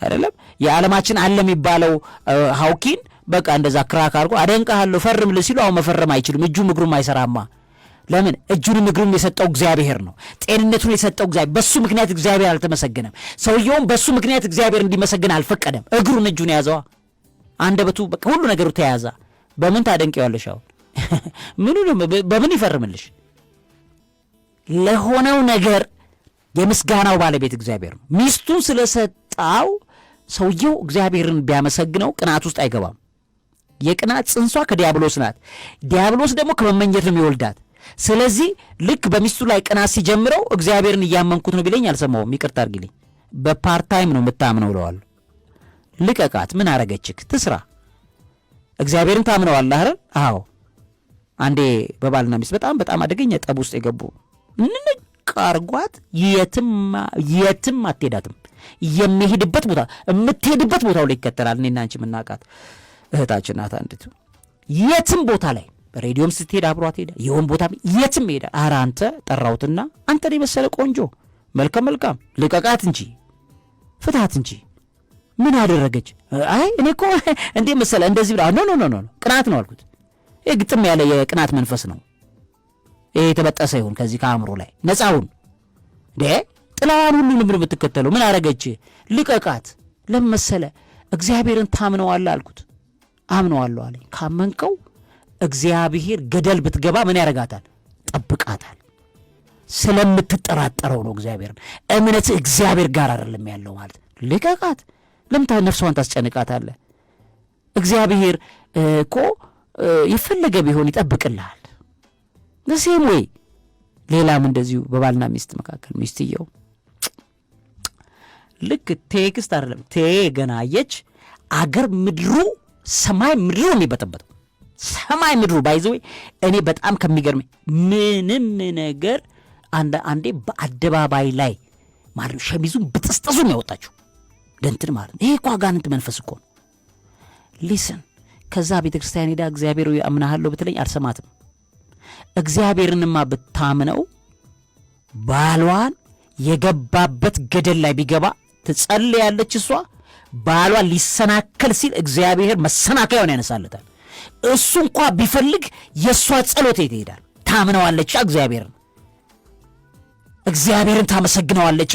Speaker 1: አይደለም? የዓለማችን አለ የሚባለው ሃውኪን በቃ እንደዛ ክራክ አድርጎ አደንቃለሁ ፈርምልህ ሲሉ አሁን መፈረም አይችልም። እጁም እግሩም አይሰራማ። ለምን? እጁንም እግሩም የሰጠው እግዚአብሔር ነው። ጤንነቱን የሰጠው እግዚአብሔር። በሱ ምክንያት እግዚአብሔር አልተመሰገነም። ሰውየውም በሱ ምክንያት እግዚአብሔር እንዲመሰገን አልፈቀደም። እግሩን እጁን ያዘዋ፣ አንደበቱ በቃ ሁሉ ነገሩ ተያዘ። በምን ታደንቂዋለሽ? አሁን በምን ይፈርምልሽ? ለሆነው ነገር የምስጋናው ባለቤት እግዚአብሔር ነው። ሚስቱን ስለሰጣው ሰውየው እግዚአብሔርን ቢያመሰግነው ቅናት ውስጥ አይገባም። የቅናት ጽንሷ ከዲያብሎስ ናት። ዲያብሎስ ደግሞ ከመመኘት ነው የሚወልዳት። ስለዚህ ልክ በሚስቱ ላይ ቅናት ሲጀምረው እግዚአብሔርን እያመንኩት ነው ቢለኝ አልሰማውም፣ ይቅርታ አድርጊልኝ፣ በፓርታይም ነው የምታምነው እለዋለሁ። ልቀቃት፣ ምን አረገችክ? ትስራ። እግዚአብሔርን ታምነዋለህ አይደል? አዎ። አንዴ በባልና ሚስት በጣም አደገኛ ጠብ ውስጥ የገቡ ንቃርጓት፣ የትም አትሄዳትም። የሚሄድበት ቦታ የምትሄድበት ቦታው ላይ ይከተላል። እኔና አንቺ የምናውቃት እህታችን ናት አንዲቱ። የትም ቦታ ላይ በሬዲዮም ስትሄድ አብሯት ሄደ፣ ይሁን ቦታ የትም ሄደ። ኧረ አንተ ጠራውትና አንተን የመሰለ ቆንጆ መልካም ልቀቃት እንጂ ፍታት እንጂ ምን አደረገች? አይ እኔ እኮ እንዴ መሰለ እንደዚህ ብላ ኖ ቅናት ነው አልኩት። ይሄ ግጥም ያለ የቅናት መንፈስ ነው። ይሄ የተበጠሰ ይሁን ከዚህ ከአእምሮ ላይ ነፃውን ጥላዋን ሁሉ ልምድ የምትከተለው ምን አረገች? ልቀቃት። ለመሰለ እግዚአብሔርን ታምነዋለህ አልኩት። አምነዋለሁ አለኝ። ካመንከው እግዚአብሔር ገደል ብትገባ ምን ያረጋታል? ጠብቃታል። ስለምትጠራጠረው ነው እግዚአብሔርን። እምነትህ እግዚአብሔር ጋር አይደለም ያለው ማለት። ልቀቃት። ለምን ነፍሷን ታስጨንቃታለህ? እግዚአብሔር እኮ የፈለገ ቢሆን ይጠብቅልሃል። ለሴም ወይ ሌላም እንደዚሁ በባልና ሚስት መካከል ሚስትየው ልክ ቴክስት አይደለም ገና አየች አገር ምድሩ ሰማይ ምድሩ የሚበጠበጠው ሰማይ ምድሩ ባይዘው እኔ በጣም ከሚገርመኝ ምንም ነገር አንዴ በአደባባይ ላይ ማለት ሸሚዙን ብጥስጥሱን ያወጣችው ለእንትን ማለት ይሄ እኮ አጋንንት መንፈስ እኮ ነው። ሊስን ከዛ ቤተክርስቲያን ሄዳ እግዚአብሔር አምናሃለሁ ብትለኝ አልሰማትም። እግዚአብሔርንማ ብታምነው ባሏን የገባበት ገደል ላይ ቢገባ ትጸልያለች። እሷ ባሏ ሊሰናከል ሲል እግዚአብሔር መሰናከያውን ያነሳለታል። እሱ እንኳ ቢፈልግ የእሷ ጸሎት ይሄዳል። ታምነዋለች እግዚአብሔርን ታመሰግነዋለች።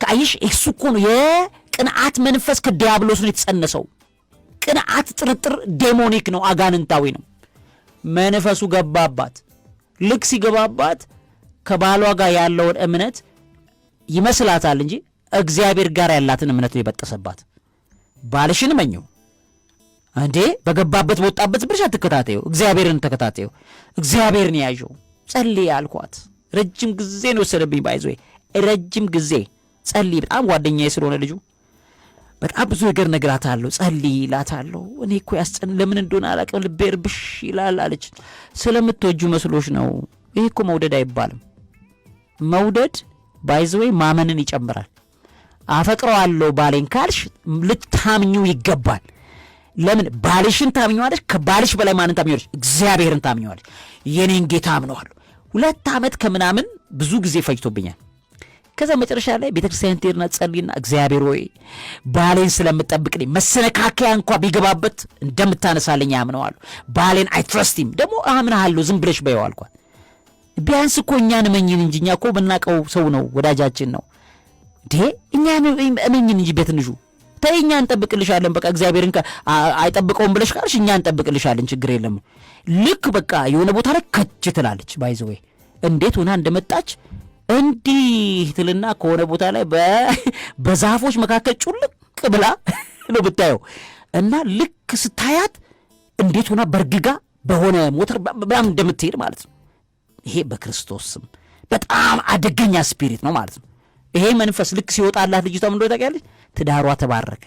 Speaker 1: ካይሽ እሱ እኮ ነው የቅንዓት መንፈስ ከዲያብሎስ ነው የተጸነሰው። ቅንዓት ጥርጥር ዴሞኒክ ነው፣ አጋንንታዊ ነው። መንፈሱ ገባባት። ልክ ሲገባባት ከባሏ ጋር ያለውን እምነት ይመስላታል እንጂ እግዚአብሔር ጋር ያላትን እምነት ነው የበጠሰባት። ባልሽን መኘው እንዴ በገባበት በወጣበት ብርሽ አትከታተዩ፣ እግዚአብሔርን ተከታተዩ፣ እግዚአብሔርን ያዥው። ጸልይ አልኳት። ረጅም ጊዜ ነው ወሰደብኝ። ባይዞይ ረጅም ጊዜ ጸልይ። በጣም ጓደኛዬ ስለሆነ ልጁ በጣም ብዙ ነገር ነግራታለሁ። ጸልይ እላታለሁ። እኔ እኮ ለምን እንደሆነ አላውቅም ልቤ እርብሽ ይላል አለች። ስለምትወጁ መስሎሽ ነው። ይሄ እኮ መውደድ አይባልም። መውደድ ባይዞይ ማመንን ይጨምራል። አፈቅረዋለሁ ባሌን ካልሽ ልታምኙ ይገባል። ለምን ባልሽን ታምኚዋለሽ? ከባልሽ በላይ ማንን ታምኚዋለሽ? እግዚአብሔርን ታምኚዋለሽ። የኔን ጌታ አምነዋለሁ። 2 ዓመት ከምናምን ብዙ ጊዜ ፈጅቶብኛል። ከዛ መጨረሻ ላይ ቤተክርስቲያን ትሄድና ጸልይና እግዚአብሔር ሆይ ባሌን ስለምጠብቅልኝ መሰነካከያ እንኳ ቢገባበት እንደምታነሳልኝ አምነዋለሁ። ባሌን አይ ትረስት ሂም ደግሞ አምናለሁ ዝም ብለሽ በይው አልኳት። ቢያንስ እኮ እኛን እመኝን እንጂ እኛ እኮ ብናቀው ሰው ነው ወዳጃችን ነው እንዴ እኛን እመኝን እንጂ በትንሹ ተይ እኛ እንጠብቅልሻለን። በቃ እግዚአብሔርን አይጠብቀውም ብለሽ ካልሽ እኛ እንጠብቅልሻለን ችግር የለም። ልክ በቃ የሆነ ቦታ ላይ ከች ትላለች። ባይዘው እንዴት ሆና እንደመጣች እንዲህ ትልና ከሆነ ቦታ ላይ በዛፎች መካከል ጩልቅ ብላ ነው ብታየው እና ልክ ስታያት እንዴት ሆና በርግጋ በሆነ ሞተር በጣም እንደምትሄድ ማለት ነው። ይሄ በክርስቶስ ስም በጣም አደገኛ ስፒሪት ነው ማለት ነው። ይሄ መንፈስ ልክ ሲወጣላት ልጅቷ ምን እንደሆነ ታውቂያለሽ? ትዳሯ ተባረከ፣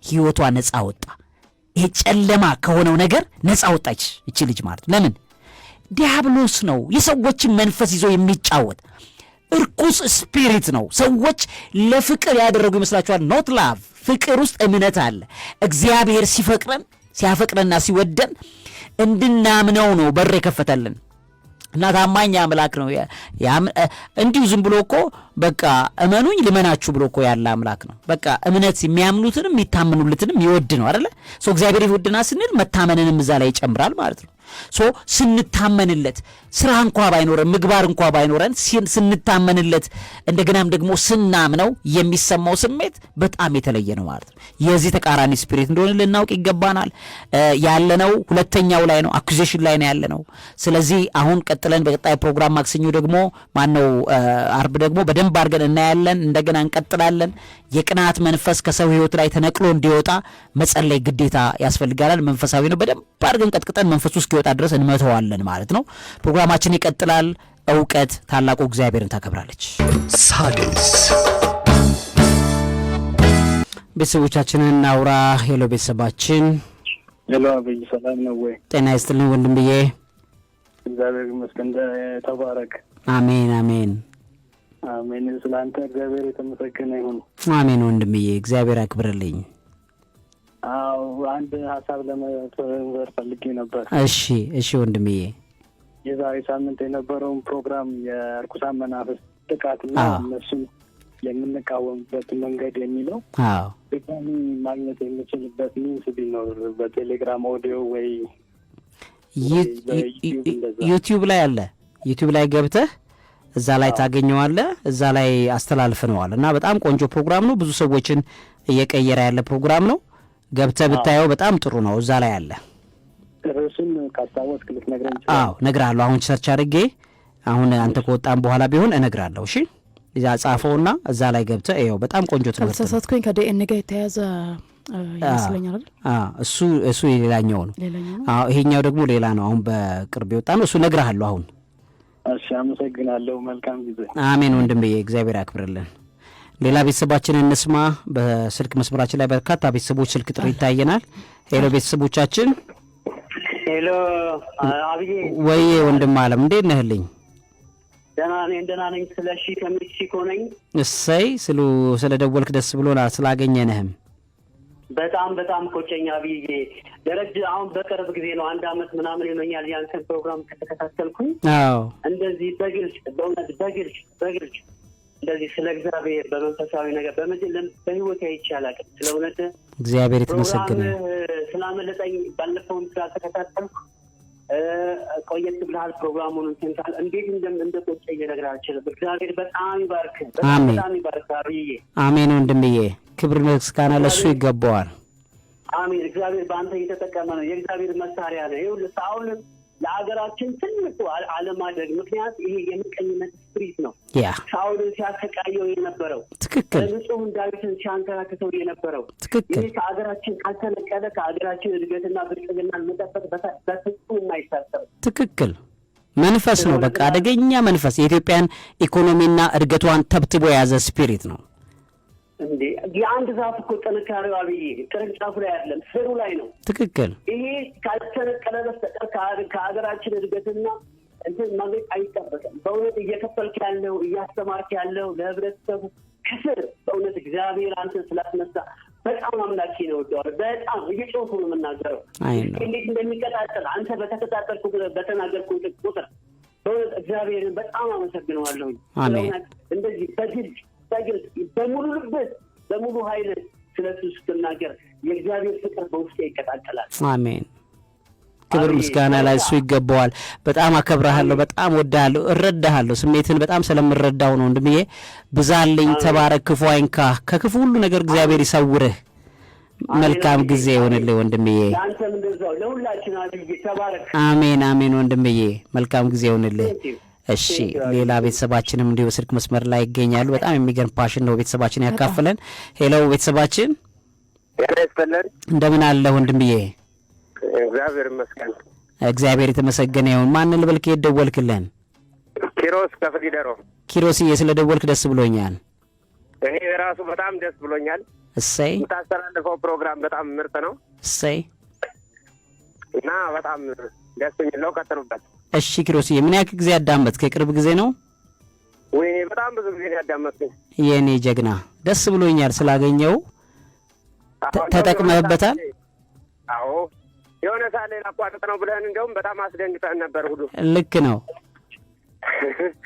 Speaker 1: ህይወቷ ነፃ ወጣ። ይሄ ጨለማ ከሆነው ነገር ነፃ ወጣች እቺ ልጅ ማለት ነው። ለምን? ዲያብሎስ ነው የሰዎችን መንፈስ ይዞ የሚጫወት እርኩስ ስፒሪት ነው። ሰዎች ለፍቅር ያደረጉ ይመስላችኋል? ኖት ላቭ። ፍቅር ውስጥ እምነት አለ። እግዚአብሔር ሲያፈቅረንና ሲወደን እንድናምነው ነው በር የከፈተልን እና ታማኝ አምላክ ነው። እንዲሁ ዝም ብሎ እኮ በቃ እመኑኝ ልመናችሁ ብሎ እኮ ያለ አምላክ ነው። በቃ እምነት የሚያምኑትንም የሚታመኑልትንም ይወድ ነው አይደለ? ሶ እግዚአብሔር ይወድና ስንል መታመንንም እዛ ላይ ይጨምራል ማለት ነው። ሶ ስንታመንለት ስራ እንኳ ባይኖረን ምግባር እንኳ ባይኖረን ስንታመንለት እንደገናም ደግሞ ስናምነው የሚሰማው ስሜት በጣም የተለየ ነው ማለት ነው። የዚህ ተቃራኒ ስፒሪት እንደሆነ ልናውቅ ይገባናል። ያለነው ሁለተኛው ላይ ነው፣ አኩዜሽን ላይ ነው ያለነው። ስለዚህ አሁን ቀጥለን በቀጣይ ፕሮግራም ማክሰኞ ደግሞ ማነው አርብ ደግሞ በደንብ አድርገን እናያለን። እንደገና እንቀጥላለን። የቅናት መንፈስ ከሰው ህይወት ላይ ተነቅሎ እንዲወጣ መጸለይ ግዴታ ያስፈልጋል። መንፈሳዊ ነው። በደንብ አድርገን ቀጥቅጠን መንፈሱ እስኪወጣ ድረስ እንመተዋለን ማለት ነው። ፕሮግራማችን ይቀጥላል። እውቀት ታላቁ እግዚአብሔርን ታከብራለች። ሣድስ ቤተሰቦቻችንን እናውራ። ሄሎ ቤተሰባችን።
Speaker 2: ሄሎ አብይ ሰላም ነው ወይ?
Speaker 1: ጤና ይስጥልኝ ወንድምዬ።
Speaker 2: እግዚአብሔር ይመስገን። ተባረክ።
Speaker 1: አሜን አሜን
Speaker 2: አሜን። ስላንተ እግዚአብሔር የተመሰገነ ይሁን።
Speaker 1: አሜን ወንድምዬ፣ እግዚአብሔር ያክብርልኝ።
Speaker 2: አዎ አንድ ሀሳብ ለመፈር ፈልጌ ነበር።
Speaker 1: እሺ ወንድምዬ።
Speaker 2: የዛሬ ሳምንት የነበረውን ፕሮግራም የርኩሳን መናፍስት ጥቃትና እነሱን የምንቃወምበት መንገድ የሚለው ድጋሚ ማግኘት የምችልበት ሚንስ ቢኖር በቴሌግራም ኦዲዮ ወይ
Speaker 1: ዩቲዩብ ላይ አለ። ዩቲዩብ ላይ ገብተህ እዛ ላይ ታገኘዋለህ። እዛ ላይ አስተላልፈነዋል እና በጣም ቆንጆ ፕሮግራም ነው። ብዙ ሰዎችን እየቀየረ ያለ ፕሮግራም ነው። ገብተህ ብታየው በጣም ጥሩ ነው። እዛ ላይ አለ።
Speaker 2: ርዕሱን ካስታወስክ ልትነግረኝ?
Speaker 1: አዎ እነግርሃለሁ። አሁን ሰርች አድርጌ አሁን አንተ ከወጣን በኋላ ቢሆን እነግርሃለሁ። እሺ እዛ ጻፈውና እዛ ላይ ገብተህ ይኸው በጣም ቆንጆ ትምህርት ነው።
Speaker 3: ተሳሳትኩኝ። ከዲኤንኤ ጋር የተያዘ ይመስለኛል አይደል?
Speaker 1: እሱ ሌላኛው ነው። ይሄኛው ደግሞ ሌላ ነው። አሁን በቅርብ የወጣ ነው። እሱ እነግርሃለሁ አሁን።
Speaker 2: እሺ፣ አመሰግናለሁ። መልካም ጊዜ።
Speaker 1: አሜን ወንድምዬ፣ እግዚአብሔር ያክብርልን። ሌላ ቤተሰባችንን እንስማ። በስልክ መስመራችን ላይ በርካታ ቤተሰቦች ስልክ ጥሪ ይታየናል። ሄሎ ቤተሰቦቻችን።
Speaker 4: ሄሎ አብዬ።
Speaker 1: ወይ ወንድም አለም እንዴት ነህልኝ?
Speaker 4: ደህና ነኝ። ስለሺ ከሜክሲኮ ነኝ።
Speaker 1: እሰይ ስለ ደወልክ ደስ ብሎናል። ስላገኘንህም
Speaker 4: በጣም ቆጨኛ አብዬ። ደረጀ አሁን በቅርብ ጊዜ ነው 1 አመት ምናምን ይሆነኛል ያንተን ፕሮግራም ከተከታተልኩኝ። እንደዚህ በእውነት በግልጽ እንደዚህ ስለ እግዚአብሔር በመንፈሳዊ ነገር በህይወት አይቻላል። ስለ እውነት
Speaker 1: እግዚአብሔር የተመሰገነ
Speaker 4: ስላመለጠኝ ባለፈውም ስላልተከታተልኩ ቆየት ብለሃል። ፕሮግራሙን እንተንታል እንዴት እንደቆጨኝ ልነግርህ አልችልም። እግዚአብሔር በጣም ይባርክ። በጣም ይባርክ አብዬ።
Speaker 1: አሜን ወንድምዬ፣ ክብር ምስጋና ለሱ ይገባዋል።
Speaker 4: አሜን። እግዚአብሔር በአንተ እየተጠቀመ ነው። የእግዚአብሔር መሳሪያ ነው። ይኸውልህ ሳኦል ለሀገራችን ትልቁ አለማደግ ምክንያት ይሄ የምቀኝነት ስፕሪት ነው። ሳኦልን ሲያሰቃየው የነበረው
Speaker 1: ትክክል፣
Speaker 4: ንጹህ ዳዊትን ሲያንከራክተው የነበረው
Speaker 1: ትክክል።
Speaker 4: ይህ ከሀገራችን ካልተነቀለ ከሀገራችን እድገትና ብልጽግናን መጠበቅ በፍጹም የማይታሰብ
Speaker 1: ትክክል መንፈስ ነው። በቃ አደገኛ መንፈስ የኢትዮጵያን ኢኮኖሚና እድገቷን ተብትቦ የያዘ ስፒሪት ነው።
Speaker 4: እንዴ የአንድ ዛፍ እኮ ጥንካሬው አብዬ ቅርንጫፉ ላይ አይደለም ስሩ ላይ ነው።
Speaker 1: ትክክል።
Speaker 4: ይሄ ካልተነቀለ በስተቀር ከሀገራችን እድገትና እንትን ማግኘት አይጠበቅም። በእውነት እየከፈልክ ያለው እያስተማርክ ያለው ለህብረተሰቡ ከስር በእውነት እግዚአብሔር አንተን ስላስነሳ በጣም አምላኬ ነው ወደዋል። በጣም እየጮሁ ነው የምናገረው። እንዴት እንደሚቀጣጠል አንተ በተከታተልኩ በተናገርኩ ቁጥር በእውነት እግዚአብሔርን በጣም አመሰግነዋለሁ። በእውነት እንደዚህ በግልጽ በሙሉ ልብስ በሙሉ ኃይል ስለሱ ስትናገር የእግዚአብሔር ፍቅር በውስጤ ይቀጣጠላል።
Speaker 1: አሜን። ክብር ምስጋና ለሱ ይገባዋል። በጣም አከብራለሁ፣ በጣም ወዳለሁ፣ እረዳሃለሁ። ስሜትን በጣም ስለምረዳው ነው ወንድምዬ። ብዛልኝ፣ ተባረክ፣ ክፉ አይንካህ፣ ከክፉ ሁሉ ነገር እግዚአብሔር ይሰውርህ። መልካም ጊዜ ይሆንልህ ወንድምዬ።
Speaker 4: አንተም እንደዛው ለሁላችን አብዬ ተባረክ።
Speaker 1: አሜን አሜን ወንድምዬ፣ መልካም ጊዜ ይሆንልህ። እሺ ሌላ ቤተሰባችንም እንዲሁ ስልክ መስመር ላይ ይገኛሉ። በጣም የሚገርም ፓሽን ነው ቤተሰባችን ያካፍለን። ሄሎ ቤተሰባችን እንደምን አለ ወንድምዬ?
Speaker 5: እግዚአብሔር ይመስገን።
Speaker 1: እግዚአብሔር የተመሰገነ ይሁን። ማን ልበል? ከየት ደወልክልን?
Speaker 5: ኪሮስ ከፍሊደሮ።
Speaker 1: ኪሮስዬ ስለ ደወልክ ደስ ብሎኛል።
Speaker 5: እኔ ራሱ በጣም ደስ ብሎኛል።
Speaker 1: እሰይ።
Speaker 5: የምታስተላልፈው ፕሮግራም በጣም ምርጥ ነው።
Speaker 1: እሰይ።
Speaker 5: እና በጣም ደስ የሚል ነው። ቀጥሉበት።
Speaker 1: እሺ ኪሮስዬ ምን ያክል ጊዜ አዳመጥክ? የቅርብ ጊዜ ነው
Speaker 5: ወይ? በጣም ብዙ ጊዜ ያዳመጥኩኝ።
Speaker 1: የኔ ጀግና ደስ ብሎኛል ስላገኘው። ተጠቅመህበታል?
Speaker 5: አዎ የሆነ ሳለ አቋርጥ ነው ብለን እንደውም በጣም አስደንግጠን ነበር ሁሉ።
Speaker 1: ልክ ነው።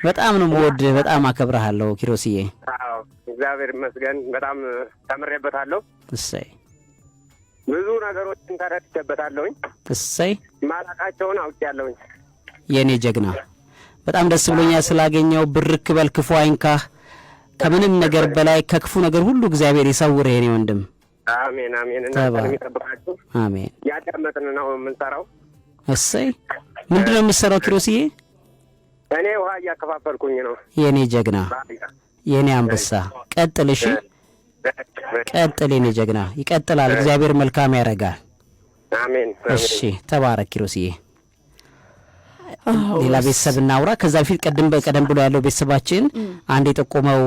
Speaker 1: በጣም ነው የምወድህ፣ በጣም አከብርሃለሁ ኪሮስዬ።
Speaker 5: አዎ እግዚአብሔር ይመስገን በጣም ተምሬበታለሁ።
Speaker 1: እሰይ።
Speaker 5: ብዙ ነገሮችን ተረድቼበታለሁኝ።
Speaker 1: እሰይ።
Speaker 5: ማላቃቸውን አውቄያለሁኝ።
Speaker 1: የኔ ጀግና በጣም ደስ ብሎኛል ስላገኘው። ብርክ በል፣ ክፉ አይንካህ። ከምንም ነገር በላይ ከክፉ ነገር ሁሉ እግዚአብሔር ይሰውርህ የኔ ወንድም።
Speaker 5: አሜን አሜን። እናንተን የሚጠብቃችሁ
Speaker 1: አሜን።
Speaker 5: ያዳመጥን ነው የምንሰራው።
Speaker 1: እሰይ። ምንድን ነው የምትሰራው ኪሮስዬ?
Speaker 5: እኔ ውሃ እያከፋፈልኩኝ ነው።
Speaker 1: የኔ ጀግና፣ የኔ አንበሳ፣ ቀጥል። እሺ ቀጥል የኔ ጀግና። ይቀጥላል። እግዚአብሔር መልካም ያደርጋል።
Speaker 5: አሜን።
Speaker 1: እሺ ተባረክ ኪሮስዬ። ሌላ ቤተሰብ እናውራ። ከዛ በፊት ቀደም ብሎ ያለው ቤተሰባችን አንድ የጠቆመው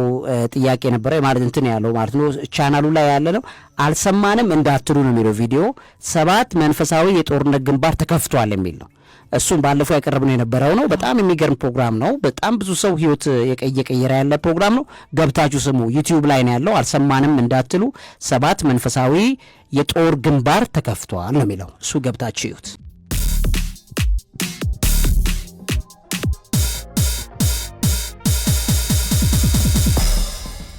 Speaker 1: ጥያቄ ነበረ። ማለት እንትን ያለው ማለት ነው ቻናሉ ላይ ያለ ነው። አልሰማንም እንዳትሉ ነው የሚለው ቪዲዮ። 7 መንፈሳዊ የጦርነት ግንባር ተከፍቷል የሚል ነው። እሱም ባለፈው ያቀረብነው የነበረው ነው። በጣም የሚገርም ፕሮግራም ነው። በጣም ብዙ ሰው ህይወት የቀየረ ያለ ፕሮግራም ነው። ገብታችሁ ስሙ። ዩቲዩብ ላይ ነው ያለው። አልሰማንም እንዳትሉ 7 መንፈሳዊ የጦር ግንባር ተከፍቷል ነው የሚለው። እሱ ገብታችሁ ይዩት።